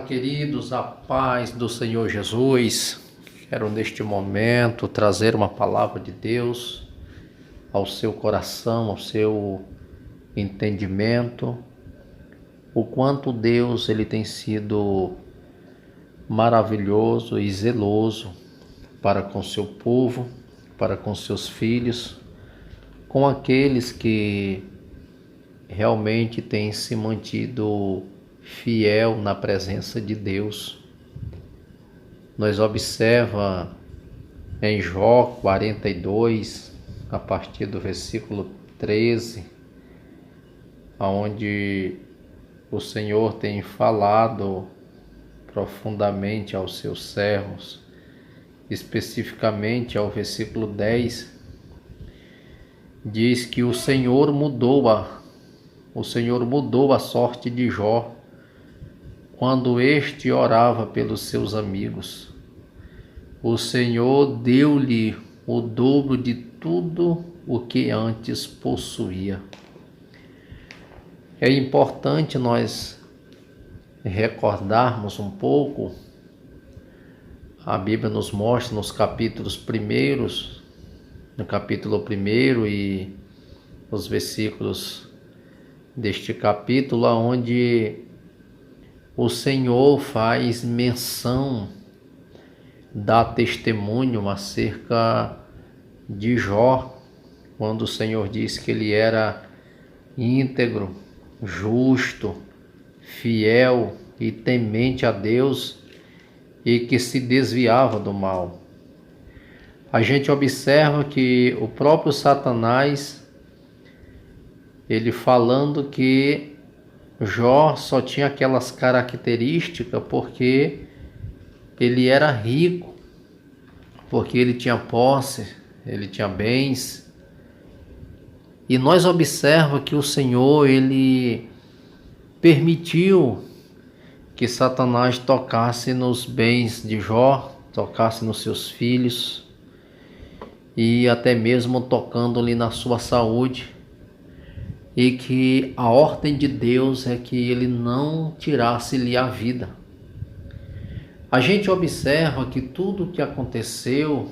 queridos, a paz do Senhor Jesus. Quero neste momento trazer uma palavra de Deus ao seu coração, ao seu entendimento, o quanto Deus ele tem sido maravilhoso e zeloso para com seu povo, para com seus filhos, com aqueles que realmente têm se mantido fiel na presença de Deus. Nós observa em Jó 42, a partir do versículo 13, onde o Senhor tem falado profundamente aos seus servos, especificamente ao versículo 10, diz que o Senhor mudou a sorte de Jó quando este orava pelos seus amigos. O Senhor deu-lhe o dobro de tudo o que antes possuía. É importante nós recordarmos um pouco. A Bíblia nos mostra nos capítulos primeiros, no capítulo 1 e os versículos deste capítulo, onde o Senhor faz menção, dá testemunho acerca de Jó, quando o Senhor diz que ele era íntegro, justo, fiel e temente a Deus e que se desviava do mal. A gente observa que o próprio Satanás, ele falando que Jó só tinha aquelas características porque ele era rico, porque ele tinha posse, ele tinha bens. E nós observamos que o Senhor, ele permitiu que Satanás tocasse nos bens de Jó, tocasse nos seus filhos e até mesmo tocando-lhe na sua saúde. E que a ordem de Deus é que ele não tirasse-lhe a vida. A gente observa que tudo o que aconteceu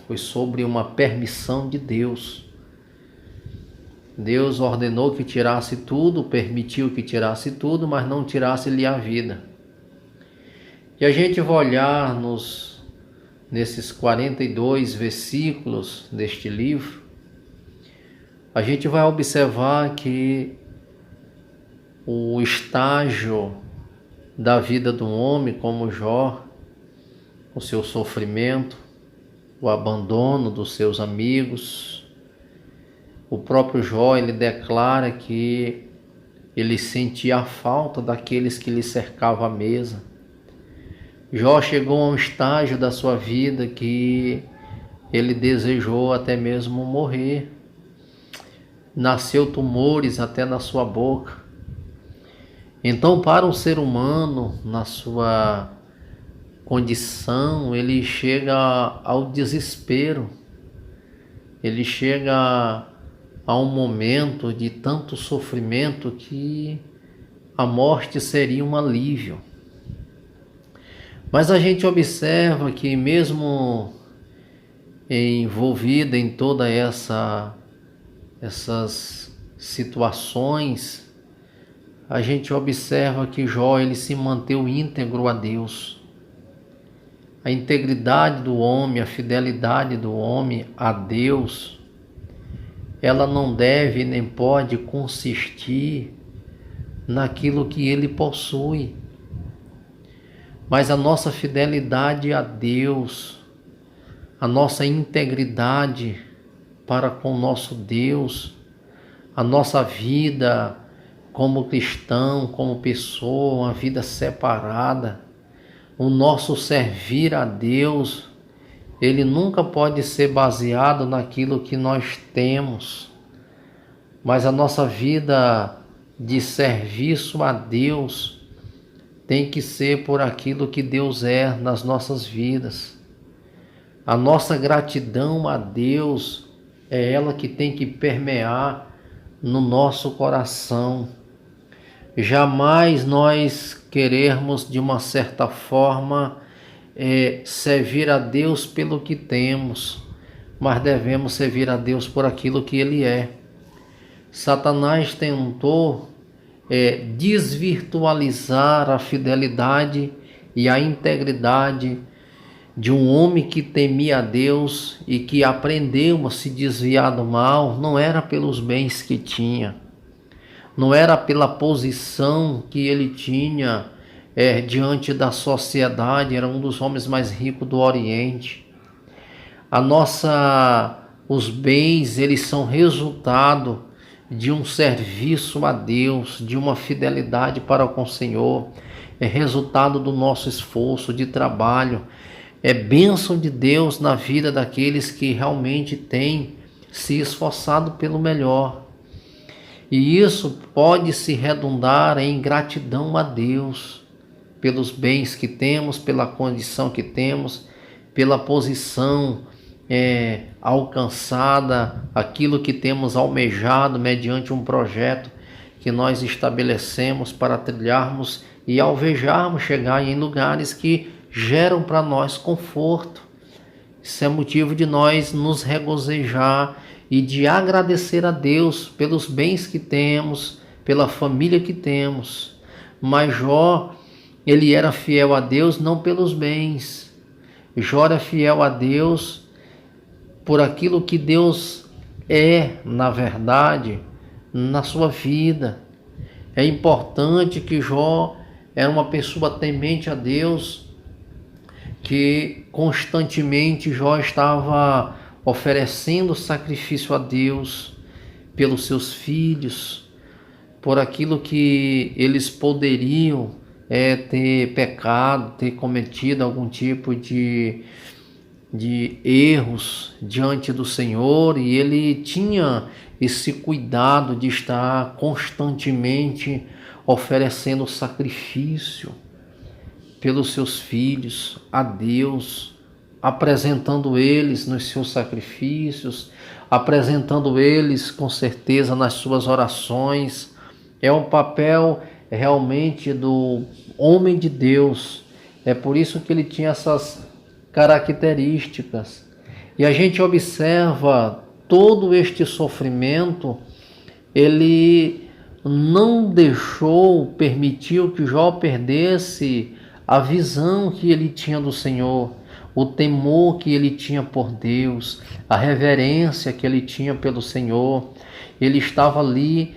foi sobre uma permissão de Deus. Deus ordenou que tirasse tudo, permitiu que tirasse tudo, mas não tirasse-lhe a vida. E a gente vai olhar nesses 42 versículos deste livro, a gente vai observar que o estágio da vida do homem como Jó, o seu sofrimento, o abandono dos seus amigos, o próprio Jó, ele declara que ele sentia a falta daqueles que lhe cercavam a mesa. Jó chegou a um estágio da sua vida que ele desejou até mesmo morrer. Nasceu tumores até na sua boca. Então, para um ser humano, na sua condição, ele chega ao desespero. Ele chega a um momento de tanto sofrimento que a morte seria um alívio. Mas a gente observa que mesmo envolvido em toda essas situações, a gente observa que Jó ele se manteve íntegro a Deus. A integridade do homem, a fidelidade do homem a Deus, ela não deve nem pode consistir naquilo que ele possui. Mas a nossa fidelidade a Deus, a nossa integridade para com o nosso Deus, a nossa vida como cristão, como pessoa, uma vida separada, o nosso servir a Deus, ele nunca pode ser baseado naquilo que nós temos, mas a nossa vida de serviço a Deus tem que ser por aquilo que Deus é nas nossas vidas. A nossa gratidão a Deus é ela que tem que permear no nosso coração. Jamais nós querermos, de uma certa forma, servir a Deus pelo que temos, mas devemos servir a Deus por aquilo que Ele é. Satanás tentou desvirtualizar a fidelidade e a integridade de um homem que temia a Deus e que aprendeu a se desviar do mal. Não era pelos bens que tinha, não era pela posição que ele tinha diante da sociedade. Era um dos homens mais ricos do Oriente. Os bens, eles são resultado de um serviço a Deus, de uma fidelidade para com o Senhor. É resultado do nosso esforço de trabalho. É bênção de Deus na vida daqueles que realmente têm se esforçado pelo melhor. E isso pode se redundar em gratidão a Deus pelos bens que temos, pela condição que temos, pela posição alcançada, aquilo que temos almejado mediante um projeto que nós estabelecemos para trilharmos e alvejarmos chegar em lugares que geram para nós conforto. Isso é motivo de nós nos regozijar e de agradecer a Deus pelos bens que temos, pela família que temos. Mas Jó, ele era fiel a Deus não pelos bens. Jó era fiel a Deus por aquilo que Deus na verdade, na sua vida. É importante que Jó era uma pessoa temente a Deus, que constantemente Jó estava oferecendo sacrifício a Deus pelos seus filhos, por aquilo que eles poderiam ter pecado, ter cometido algum tipo de erros diante do Senhor, e ele tinha esse cuidado de estar constantemente oferecendo sacrifício pelos seus filhos a Deus, apresentando eles nos seus sacrifícios, apresentando eles com certeza nas suas orações. É um papel realmente do homem de Deus. É por isso que ele tinha essas características. E a gente observa todo este sofrimento. Ele não permitiu que Jó perdesse a visão que ele tinha do Senhor, o temor que ele tinha por Deus, a reverência que ele tinha pelo Senhor. Ele estava ali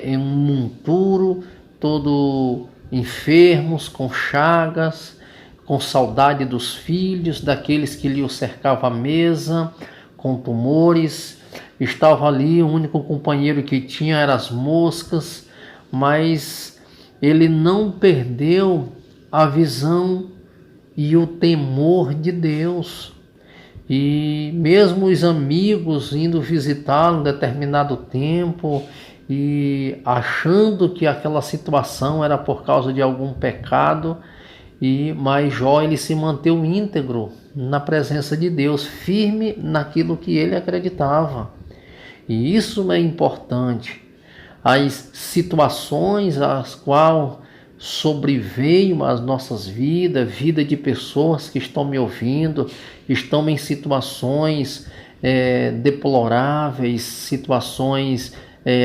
em um monturo, todo enfermos, com chagas, com saudade dos filhos, daqueles que lhe cercavam a mesa, com tumores. Estava ali, o único companheiro que tinha eram as moscas, mas ele não perdeu a visão e o temor de Deus. E mesmo os amigos indo visitá-lo em determinado tempo e achando que aquela situação era por causa de algum pecado, mas Jó, ele se manteve íntegro na presença de Deus, firme naquilo que ele acreditava. E isso é importante. As situações às quais sobreveio às nossas vidas, vida de pessoas que estão me ouvindo, estão em situações deploráveis, situações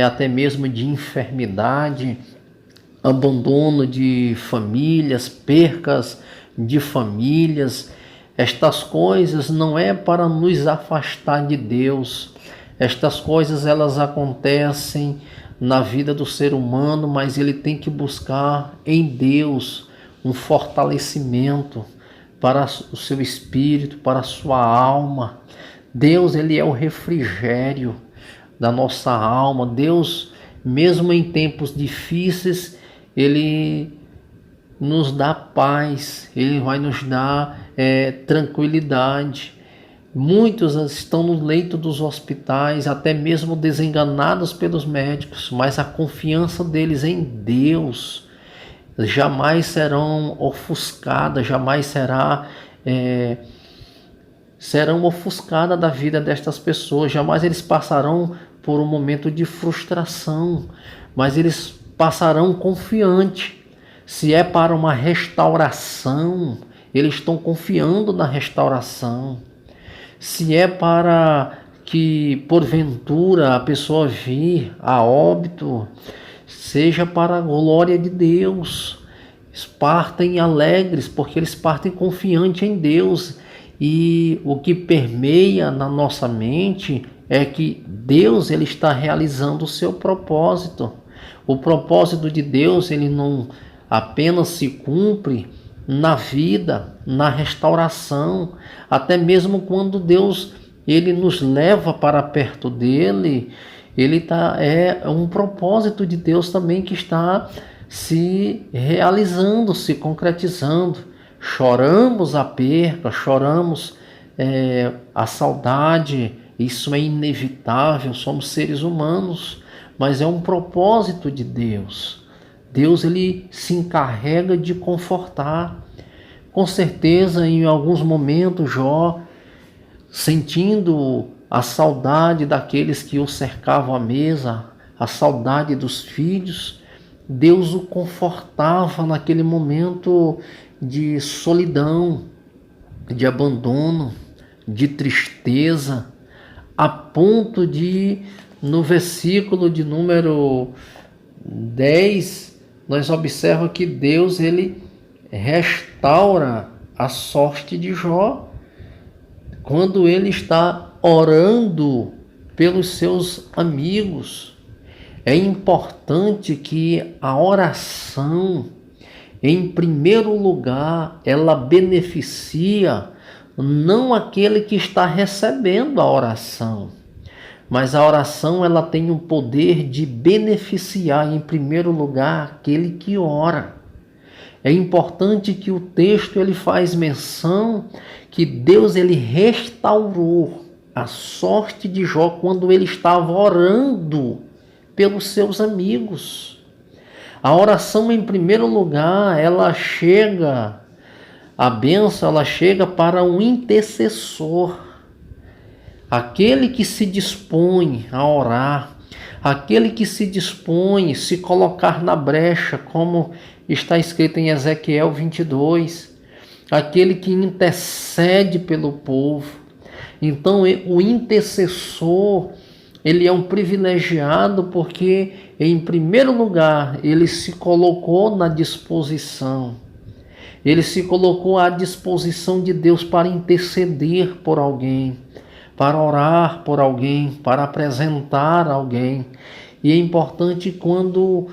até mesmo de enfermidade, abandono de famílias, percas de famílias. Estas coisas não é para nos afastar de Deus. Estas coisas elas acontecem na vida do ser humano, mas ele tem que buscar em Deus um fortalecimento para o seu espírito, para a sua alma. Deus, ele é o refrigério da nossa alma. Deus, mesmo em tempos difíceis, ele nos dá paz, ele vai nos dar tranquilidade. Muitos estão no leito dos hospitais, até mesmo desenganados pelos médicos, mas a confiança deles em Deus jamais serão ofuscadas, jamais serão ofuscadas da vida destas pessoas. Jamais eles passarão por um momento de frustração, mas eles passarão confiante. Se é para uma restauração, eles estão confiando na restauração. Se é para que, porventura, a pessoa vir a óbito, seja para a glória de Deus. Eles partem alegres, porque eles partem confiantes em Deus. E o que permeia na nossa mente é que Deus ele está realizando o seu propósito. O propósito de Deus ele não apenas se cumpre na vida, na restauração, até mesmo quando Deus ele nos leva para perto dele, é um propósito de Deus também que está se realizando, se concretizando. Choramos a perca, choramos a saudade, isso é inevitável, somos seres humanos, mas é um propósito de Deus. Deus ele se encarrega de confortar. Com certeza, em alguns momentos, Jó, sentindo a saudade daqueles que o cercavam à mesa, a saudade dos filhos, Deus o confortava naquele momento de solidão, de abandono, de tristeza, a ponto de, no versículo de número 10, nós observamos que Deus ele restaura a sorte de Jó quando ele está orando pelos seus amigos. É importante que a oração, em primeiro lugar, ela beneficia não aquele que está recebendo a oração, mas a oração ela tem o poder de beneficiar, em primeiro lugar, aquele que ora. É importante que o texto ele faz menção que Deus ele restaurou a sorte de Jó quando ele estava orando pelos seus amigos. A oração, em primeiro lugar, a bênção ela chega para um intercessor, aquele que se dispõe a orar, aquele que se dispõe a se colocar na brecha, como está escrito em Ezequiel 22, aquele que intercede pelo povo. Então, o intercessor, ele é um privilegiado porque, em primeiro lugar, ele se colocou na disposição. Ele se colocou à disposição de Deus para interceder por alguém, para orar por alguém, para apresentar alguém. E é importante quando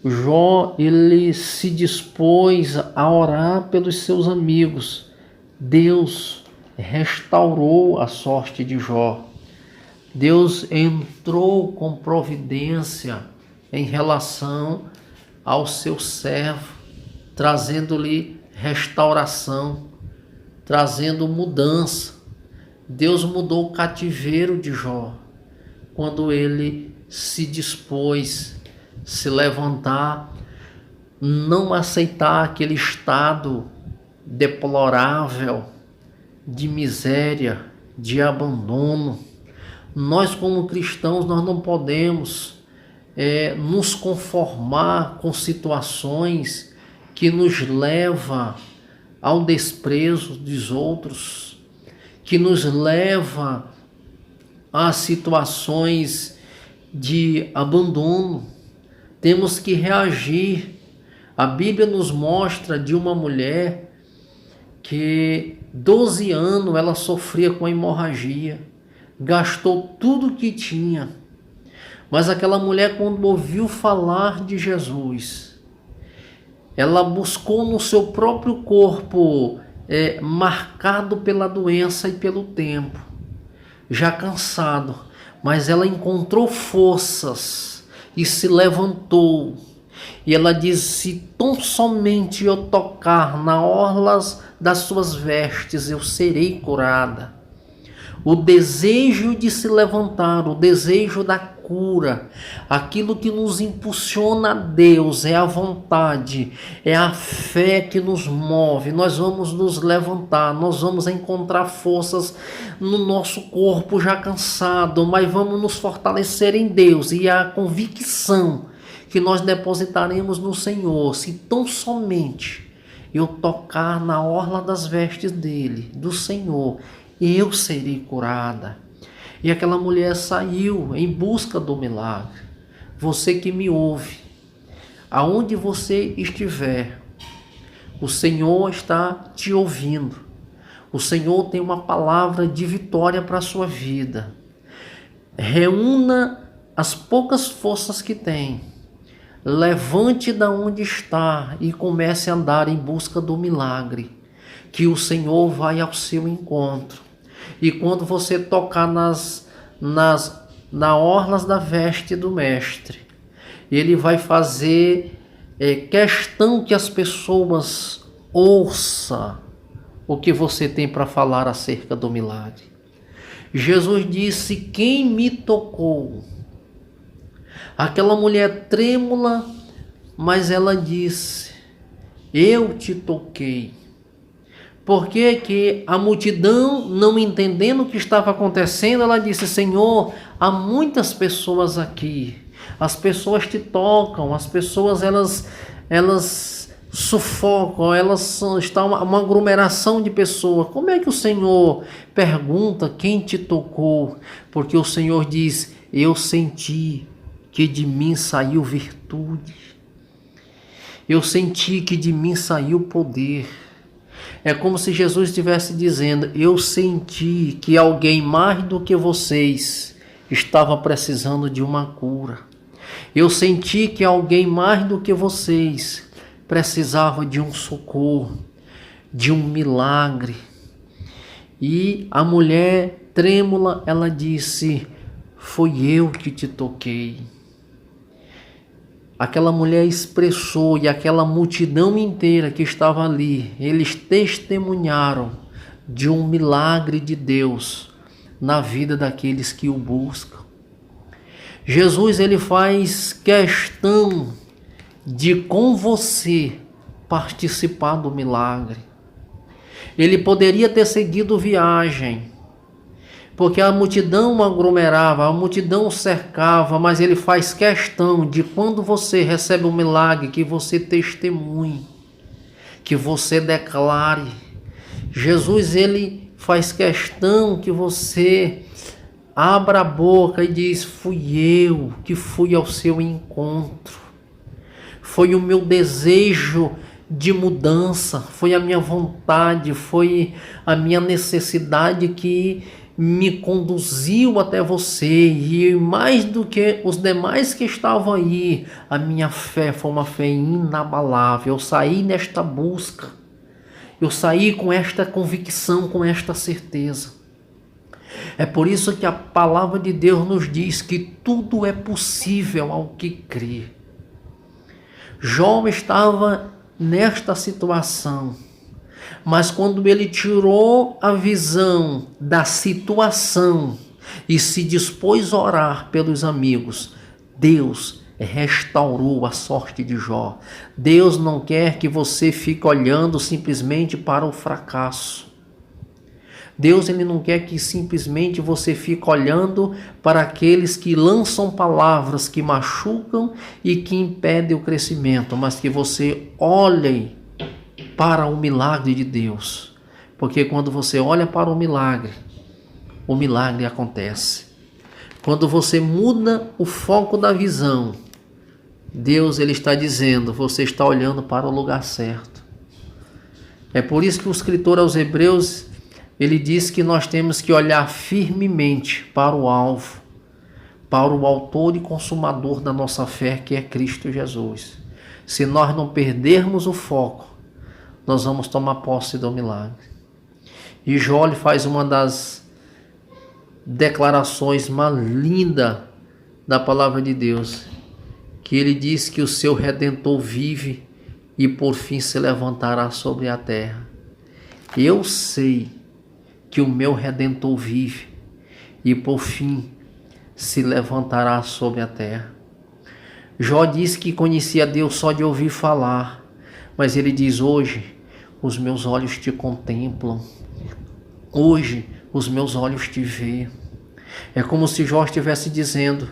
Jó ele se dispôs a orar pelos seus amigos, Deus restaurou a sorte de Jó. Deus entrou com providência em relação ao seu servo, trazendo-lhe restauração, trazendo mudança. Deus mudou o cativeiro de Jó quando ele se dispôs a se levantar, não aceitar aquele estado deplorável de miséria, de abandono. Nós como cristãos nós não podemos nos conformar com situações que nos levam ao desprezo dos outros, que nos leva a situações de abandono. Temos que reagir. A Bíblia nos mostra de uma mulher que 12 anos ela sofria com hemorragia, gastou tudo que tinha, mas aquela mulher, quando ouviu falar de Jesus, ela buscou no seu próprio corpo marcado pela doença e pelo tempo, já cansado, mas ela encontrou forças e se levantou. E ela diz: se tão somente eu tocar na orlas das suas vestes, eu serei curada. O desejo de se levantar, o desejo da cura, aquilo que nos impulsiona a Deus, é a vontade, é a fé que nos move. Nós vamos nos levantar, nós vamos encontrar forças no nosso corpo já cansado, mas vamos nos fortalecer em Deus. E a convicção que nós depositaremos no Senhor, se tão somente eu tocar na orla das vestes dele, do Senhor, eu serei curada. E aquela mulher saiu em busca do milagre. Você que me ouve, aonde você estiver, o Senhor está te ouvindo. O Senhor tem uma palavra de vitória para a sua vida. Reúna as poucas forças que tem. Levante da onde está e comece a andar em busca do milagre, que o Senhor vai ao seu encontro. E quando você tocar na orlas da veste do Mestre, ele vai fazer questão que as pessoas ouçam o que você tem para falar acerca do milagre. Jesus disse: quem me tocou? Aquela mulher trêmula, mas ela disse: eu te toquei. Porque que a multidão, não entendendo o que estava acontecendo, ela disse: Senhor, há muitas pessoas aqui. As pessoas te tocam, as pessoas elas sufocam, elas estão uma aglomeração de pessoas. Como é que o Senhor pergunta quem te tocou? Porque o Senhor diz: eu senti que de mim saiu virtude. Eu senti que de mim saiu poder. É como se Jesus estivesse dizendo: eu senti que alguém mais do que vocês estava precisando de uma cura. Eu senti que alguém mais do que vocês precisava de um socorro, de um milagre. E a mulher trêmula, ela disse: foi eu que te toquei. Aquela mulher expressou, e aquela multidão inteira que estava ali, eles testemunharam de um milagre de Deus na vida daqueles que o buscam. Jesus, ele faz questão de com você participar do milagre. Ele poderia ter seguido viagem, porque a multidão aglomerava, a multidão cercava, mas ele faz questão de quando você recebe um milagre, que você testemunhe, que você declare. Jesus, ele faz questão que você abra a boca e diz: fui eu que fui ao seu encontro. Foi o meu desejo de mudança, foi a minha vontade, foi a minha necessidade que me conduziu até você. E mais do que os demais que estavam aí, a minha fé foi uma fé inabalável. Eu saí nesta busca, eu saí com esta convicção, com esta certeza. É por isso que a palavra de Deus nos diz que tudo é possível ao que crê. Jó estava nesta situação, mas quando ele tirou a visão da situação e se dispôs a orar pelos amigos, Deus restaurou a sorte de Jó. Deus não quer que você fique olhando simplesmente para o fracasso. Deus, ele não quer que simplesmente você fique olhando para aqueles que lançam palavras que machucam e que impedem o crescimento, mas que você olhe para o milagre de Deus. Porque quando você olha para o milagre acontece. Quando você muda o foco da visão, Deus, ele está dizendo: você está olhando para o lugar certo. É por isso que o escritor aos Hebreus, ele diz que nós temos que olhar firmemente para o alvo, para o autor e consumador da nossa fé, que é Cristo Jesus. Se nós não perdermos o foco, nós vamos tomar posse do milagre. E Jó faz uma das declarações mais lindas da palavra de Deus, que ele diz que o seu Redentor vive e por fim se levantará sobre a terra. Eu sei que o meu Redentor vive e por fim se levantará sobre a terra. Jó diz que conhecia Deus só de ouvir falar, mas ele diz: hoje os meus olhos te contemplam, hoje os meus olhos te veem. É como se Jó estivesse dizendo: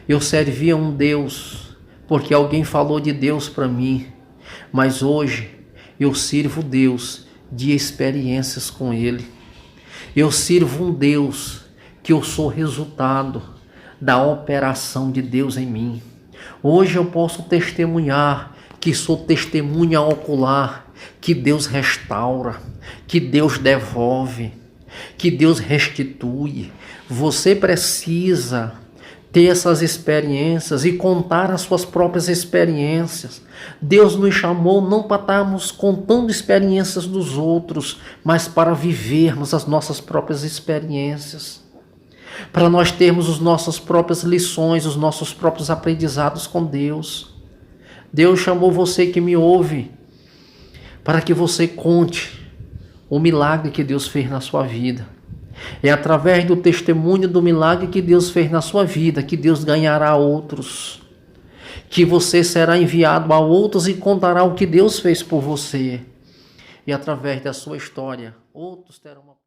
eu servia um Deus porque alguém falou de Deus para mim, mas hoje eu sirvo Deus de experiências com Ele. Eu sirvo um Deus que eu sou resultado da operação de Deus em mim. Hoje eu posso testemunhar que sou testemunha ocular, que Deus restaura, que Deus devolve, que Deus restitui. Você precisa ter essas experiências e contar as suas próprias experiências. Deus nos chamou não para estarmos contando experiências dos outros, mas para vivermos as nossas próprias experiências. Para nós termos as nossas próprias lições, os nossos próprios aprendizados com Deus. Deus chamou você que me ouve para que você conte o milagre que Deus fez na sua vida. É através do testemunho do milagre que Deus fez na sua vida que Deus ganhará outros. Que você será enviado a outros e contará o que Deus fez por você. E através da sua história, outros terão uma